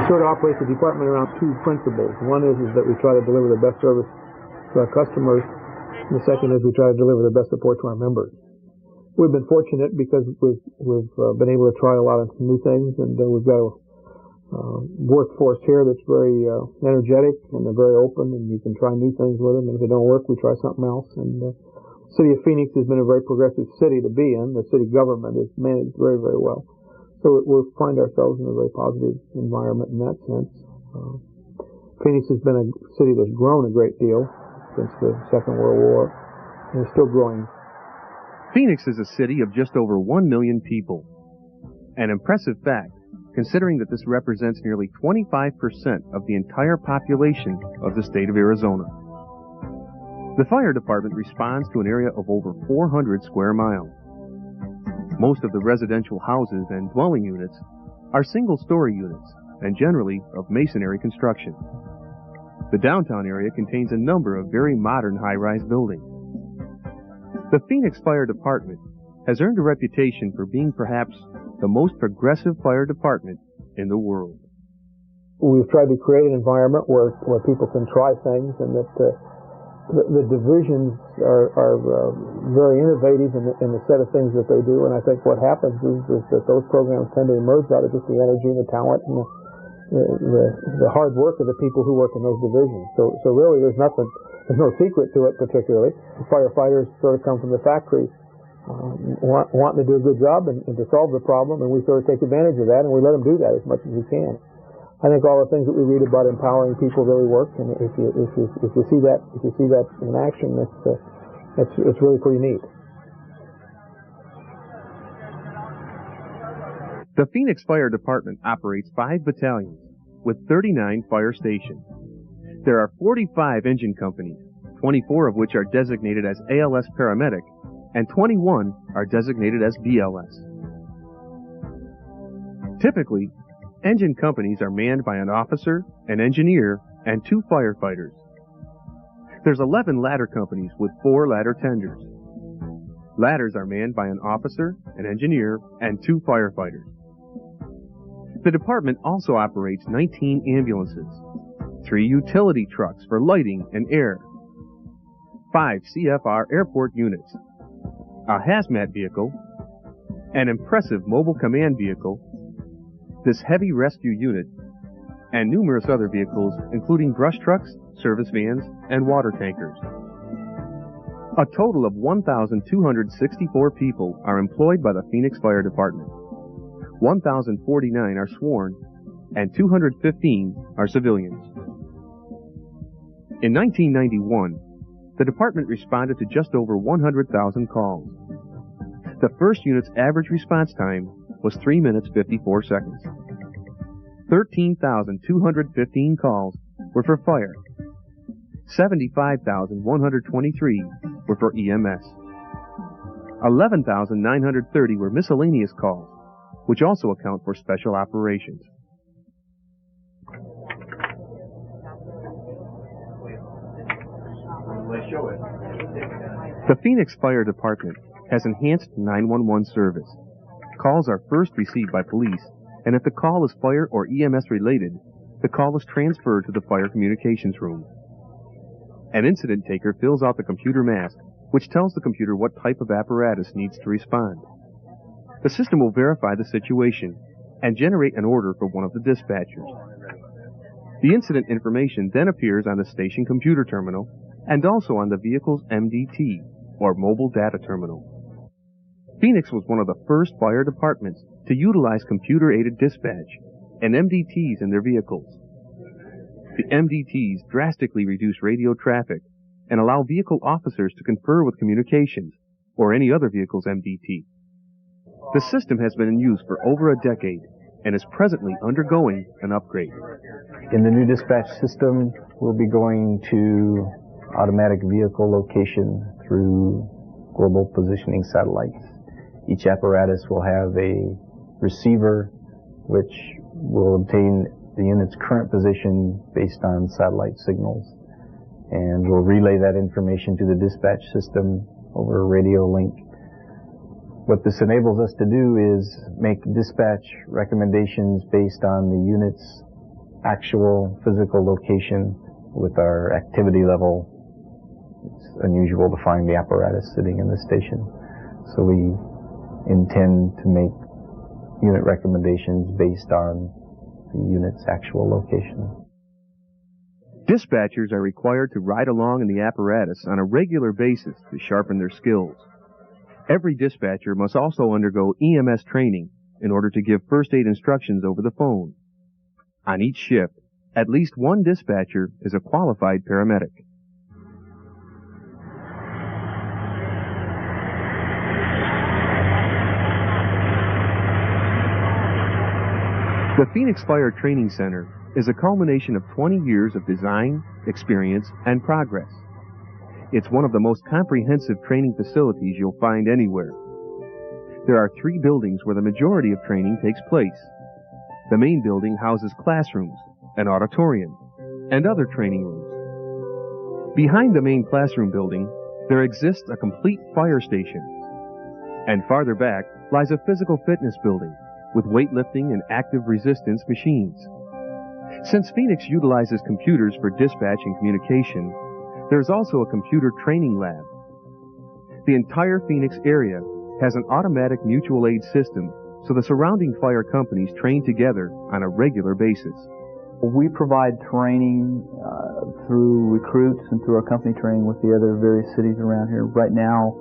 sort of operate the department around two principles. One is that we try to deliver the best service to our customers, and the second is we try to deliver the best support to our members. We've been fortunate because we've been able to try a lot of new things, and we've got a workforce here that's very energetic, and they're very open, and you can try new things with them, and if they don't work, we try something else. And the city of Phoenix has been a very progressive city to be in. The city government is managed very, very well. So we find ourselves in a very positive environment in that sense. Phoenix has been a city that's grown a great deal since the Second World War, and is still growing. Phoenix is a city of just over 1 million people. An impressive fact, considering that this represents nearly 25% of the entire population of the state of Arizona. The fire department responds to an area of over 400 square miles. Most of the residential houses and dwelling units are single-story units and generally of masonry construction. The downtown area contains a number of very modern high-rise buildings. The Phoenix Fire Department has earned a reputation for being perhaps the most progressive fire department in the world. We've tried to create an environment where people can try things, and that the divisions are very innovative in the set of things that they do. And I think what happens is that those programs tend to emerge out of just the energy and the talent and the hard work of the people who work in those divisions. So really there's no secret to it particularly. The firefighters sort of come from the factory wanting to do a good job and to solve the problem, and we sort of take advantage of that, and we let them do that as much as we can. I think all the things that we read about empowering people really work, and if you see that in action, it's really pretty neat. The Phoenix Fire Department operates 5 battalions with 39 fire stations. There are 45 engine companies, 24 of which are designated as ALS paramedic, and 21 are designated as BLS. Typically, engine companies are manned by an officer, an engineer, and 2 firefighters. There's 11 ladder companies with 4 ladder tenders. Ladders are manned by an officer, an engineer, and 2 firefighters. The department also operates 19 ambulances, 3 utility trucks for lighting and air, 5 CFR airport units, a hazmat vehicle, an impressive mobile command vehicle, this heavy rescue unit, and numerous other vehicles including brush trucks, service vans, and water tankers. A total of 1,264 people are employed by the Phoenix Fire Department. 1,049 are sworn, and 215 are civilians. In 1991, the department responded to just over 100,000 calls. The first unit's average response time was 3 minutes 54 seconds. 13,215 calls were for fire. 75,123 were for EMS. 11,930 were miscellaneous calls, which also account for special operations. The Phoenix Fire Department has enhanced 911 service. Calls are first received by police, and if the call is fire or EMS related, the call is transferred to the fire communications room. An incident taker fills out the computer mask, which tells the computer what type of apparatus needs to respond. The system will verify the situation and generate an order for one of the dispatchers. The incident information then appears on the station computer terminal and also on the vehicle's MDT, or mobile data terminal. Phoenix was one of the first fire departments to utilize computer-aided dispatch and MDTs in their vehicles. The MDTs drastically reduce radio traffic and allow vehicle officers to confer with communications or any other vehicle's MDT. The system has been in use for over a decade and is presently undergoing an upgrade. In the new dispatch system, we'll be going to automatic vehicle location through global positioning satellites. Each apparatus will have a receiver which will obtain the unit's current position based on satellite signals, and we'll relay that information to the dispatch system over a radio link. What this enables us to do is make dispatch recommendations based on the unit's actual physical location with our activity level. It's unusual to find the apparatus sitting in the station. So we intend to make unit recommendations based on the unit's actual location. Dispatchers are required to ride along in the apparatus on a regular basis to sharpen their skills. Every dispatcher must also undergo EMS training in order to give first aid instructions over the phone. On each shift, at least one dispatcher is a qualified paramedic. The Phoenix Fire Training Center is a culmination of 20 years of design, experience, and progress. It's one of the most comprehensive training facilities you'll find anywhere. There are 3 buildings where the majority of training takes place. The main building houses classrooms, an auditorium, and other training rooms. Behind the main classroom building, there exists a complete fire station. And farther back lies a physical fitness building with weightlifting and active resistance machines. Since Phoenix utilizes computers for dispatch and communication, there's also a computer training lab. The entire Phoenix area has an automatic mutual aid system, so the surrounding fire companies train together on a regular basis. We provide training through recruits and through our company training with the other various cities around here. Right now,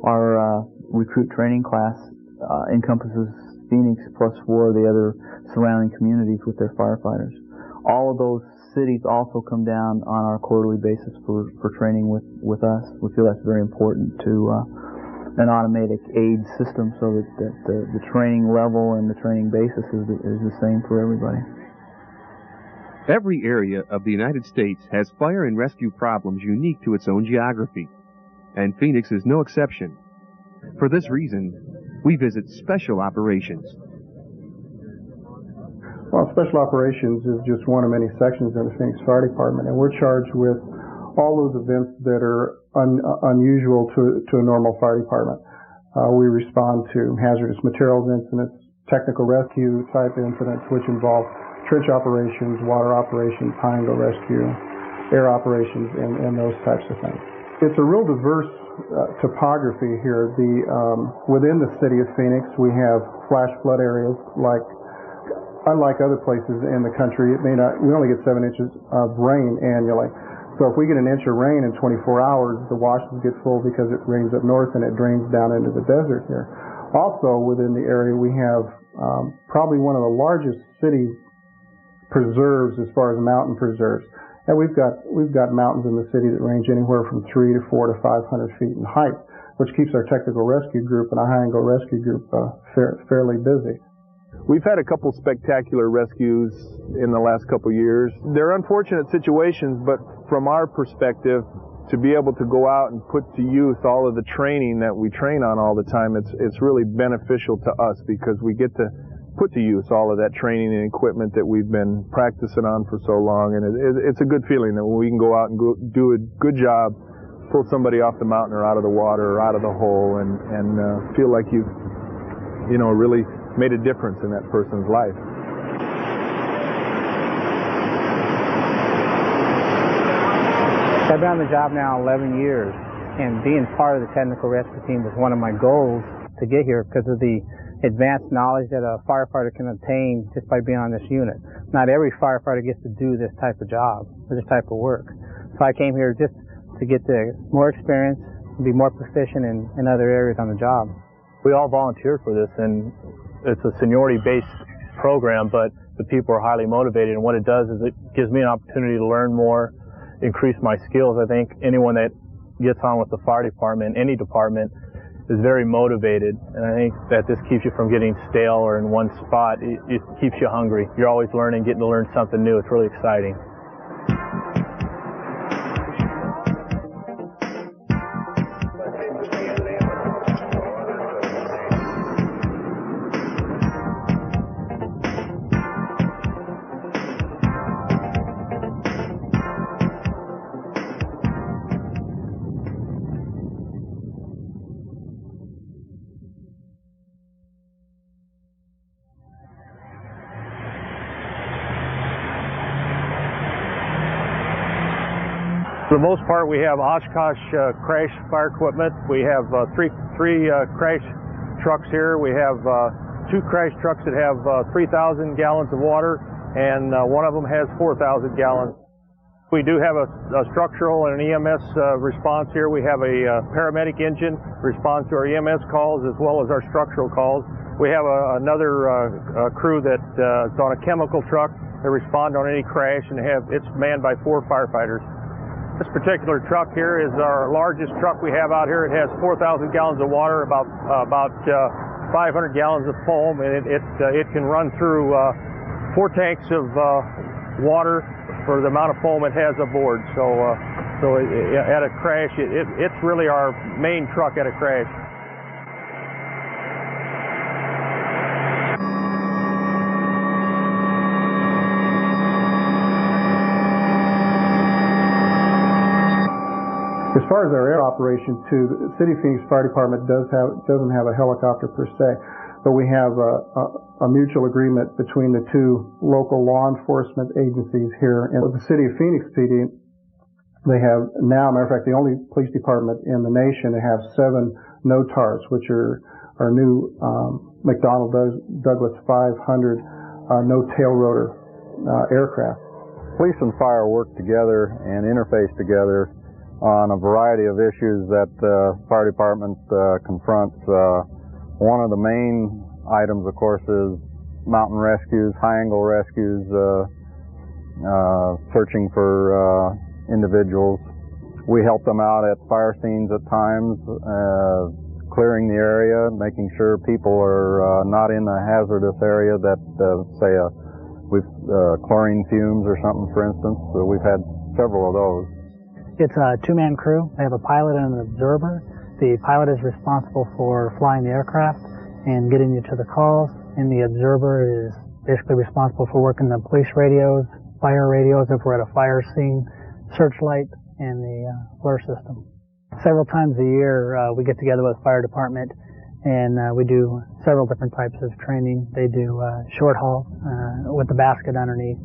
our recruit training class encompasses Phoenix plus 4 of the other surrounding communities with their firefighters. All of those cities also come down on our quarterly basis for training with us. We feel that's very important to an automatic aid system so that the training level and the training basis is the same for everybody. Every area of the United States has fire and rescue problems unique to its own geography, and Phoenix is no exception. For this reason, we visit Special Operations. Well, Special Operations is just one of many sections in the Phoenix Fire Department, and we're charged with all those events that are unusual to a normal fire department. We respond to hazardous materials incidents, technical rescue type incidents, which involve trench operations, water operations, high and low rescue, air operations, and those types of things. It's a real diverse topography here. Within the city of Phoenix, we have flash flood areas unlike other places in the country. We only get 7 inches of rain annually. So if we get an inch of rain in 24 hours, the washes get full because it rains up north and it drains down into the desert here. Also within the area, we have probably one of the largest city preserves as far as mountain preserves. And we've got mountains in the city that range anywhere from 300 to 400 to 500 feet in height, which keeps our technical rescue group and our high-and-go rescue group fairly busy. We've had a couple spectacular rescues in the last couple years. They're unfortunate situations, but from our perspective, to be able to go out and put to use all of the training that we train on all the time, it's really beneficial to us because we get to put to use all of that training and equipment that we've been practicing on for so long, and it's a good feeling that when we can go out and do a good job, pull somebody off the mountain or out of the water or out of the hole, and feel like you've really made a difference in that person's life. I've been on the job now 11 years, and being part of the technical rescue team was one of my goals to get here because of the advanced knowledge that a firefighter can obtain just by being on this unit. Not every firefighter gets to do this type of job or this type of work. So I came here just to get more experience and be more proficient in other areas on the job. We all volunteer for this, and it's a seniority-based program, but the people are highly motivated, and what it does is it gives me an opportunity to learn more, increase my skills. I think anyone that gets on with the fire department, any department, is very motivated, and I think that this keeps you from getting stale or in one spot. It keeps you hungry. You're always learning, getting to learn something new. It's really exciting. For the most part, we have Oshkosh crash fire equipment. We have three crash trucks here. We have 2 crash trucks that have 3,000 gallons of water, and one of them has 4,000 gallons. We do have a structural and an EMS response here. We have a paramedic engine responds to our EMS calls as well as our structural calls. We have another crew that's on a chemical truck that respond on any crash, and it's manned by 4 firefighters. This particular truck here is our largest truck we have out here. It has 4,000 gallons of water, about 500 gallons of foam, and it can run through 4 tanks of water for the amount of foam it has aboard. So at a crash, it's really our main truck at a crash. As far as our air operation too, the City of Phoenix Fire Department doesn't have a helicopter per se, but we have a mutual agreement between the 2 local law enforcement agencies here. And with the City of Phoenix PD, they have now, matter of fact, the only police department in the nation to have 7 NOTARs, which are our new McDonnell Douglas 500 no tail rotor aircraft. Police and fire work together and interface together on a variety of issues that the fire department confronts. One of the main items, of course, is mountain rescues, high-angle rescues, searching for individuals. We help them out at fire scenes at times, clearing the area, making sure people are not in a hazardous area that, say, with chlorine fumes or something, for instance. So we've had several of those. It's a 2-man crew. They have a pilot and an observer. The pilot is responsible for flying the aircraft and getting you to the calls, and the observer is basically responsible for working the police radios, fire radios if we're at a fire scene, searchlight, and the FLIR system. Several times a year we get together with the fire department and we do several different types of training. They do short haul with the basket underneath.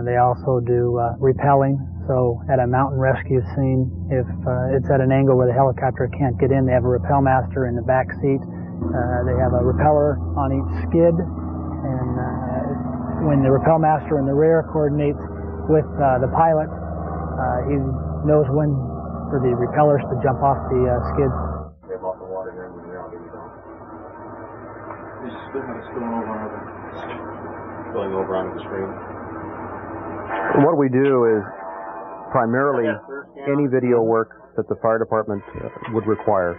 They also do rappelling. So at a mountain rescue scene, if it's at an angle where the helicopter can't get in, they have a rappel master in the back seat. They have a repeller on each skid, and when the rappel master in the rear coordinates with the pilot, he knows when for the repellers to jump off the skids. They have lots of water here in the reality we don't. Is it spilling over onto the screen? What we do is primarily any video work that the fire department would require.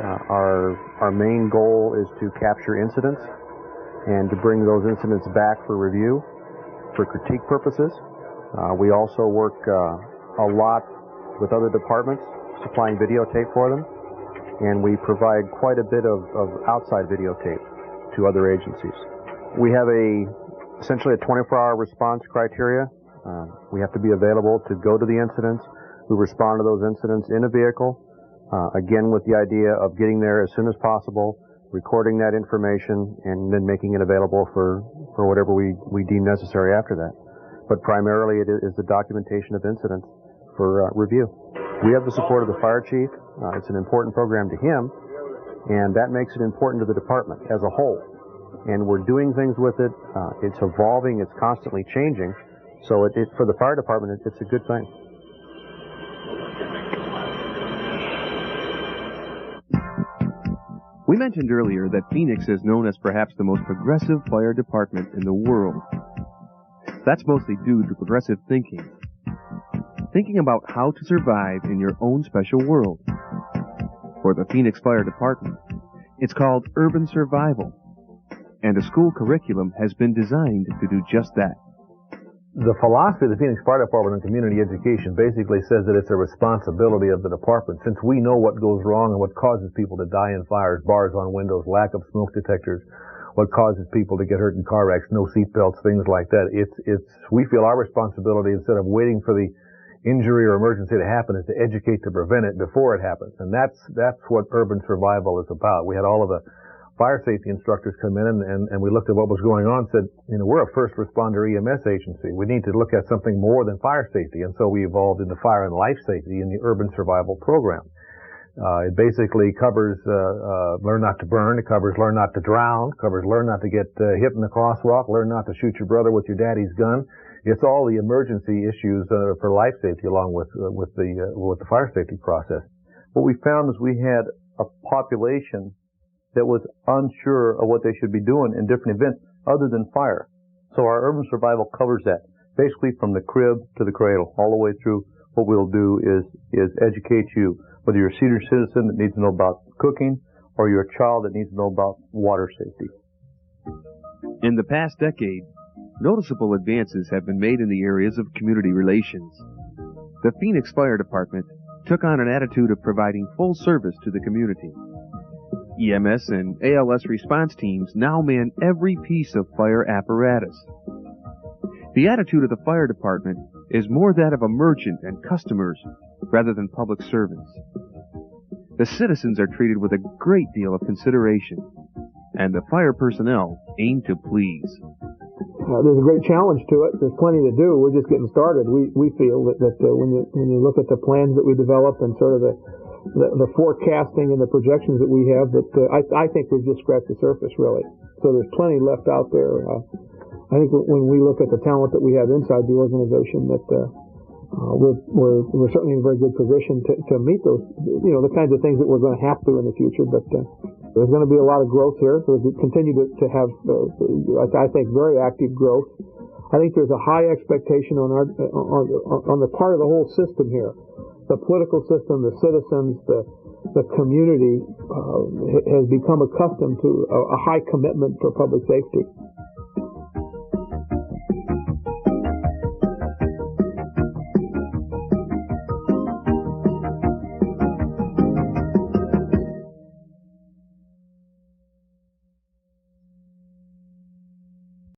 Our main goal is to capture incidents and to bring those incidents back for review, for critique purposes. We also work a lot with other departments, supplying videotape for them, and we provide quite a bit of outside videotape to other agencies. We have essentially a 24-hour response criteria. We have to be available to go to the incidents. We respond to those incidents in a vehicle, again with the idea of getting there as soon as possible, recording that information, and then making it available for whatever we deem necessary after that. But primarily it is the documentation of incidents for review. We have the support of the fire chief. It's an important program to him, and that makes it important to the department as a whole. And we're doing things with it. It's evolving. It's constantly changing. So for the fire department, it's a good thing. We mentioned earlier that Phoenix is known as perhaps the most progressive fire department in the world. That's mostly due to progressive thinking. Thinking about how to survive in your own special world. For the Phoenix Fire Department, it's called urban survival. And a school curriculum has been designed to do just that. The philosophy of the Phoenix Fire Department on community education basically says that it's a responsibility of the department. Since we know what goes wrong and what causes people to die in fires, bars on windows, lack of smoke detectors, what causes people to get hurt in car wrecks, no seat belts, things like that. We feel our responsibility, instead of waiting for the injury or emergency to happen, is to educate to prevent it before it happens. And that's what urban survival is about. We had all of the fire safety instructors come in and we looked at what was going on and said, we're a first responder EMS agency. We need to look at something more than fire safety. And so we evolved into fire and life safety in the urban survival program. It basically covers learn not to burn, it covers learn not to drown, covers learn not to get hit in the crosswalk, learn not to shoot your brother with your daddy's gun. It's all the emergency issues for life safety along with the fire safety process. What we found is we had a population that was unsure of what they should be doing in different events other than fire. So our urban survival covers that, basically from the crib to the cradle, all the way through. What we'll do is educate you, whether you're a senior citizen that needs to know about cooking or you're a child that needs to know about water safety. In the past decade, noticeable advances have been made in the areas of community relations. The Phoenix Fire Department took on an attitude of providing full service to the community. EMS and ALS response teams now man every piece of fire apparatus. The attitude of the fire department is more that of a merchant and customers rather than public servants. The citizens are treated with a great deal of consideration, and the fire personnel aim to please. There's a great challenge to it. There's plenty to do. We're just getting started. We feel that when you look at the plans that we develop and sort of the forecasting and the projections that we have, that I think we've just scratched the surface, really. So there's plenty left out there. I think when we look at the talent that we have inside the organization, that we're certainly in a very good position to meet those, the kinds of things that we're going to have to in the future. But there's going to be a lot of growth here. We continue to have, I think, very active growth. I think there's a high expectation on the part of the whole system here. The political system, the citizens, the community has become accustomed to a high commitment for public safety.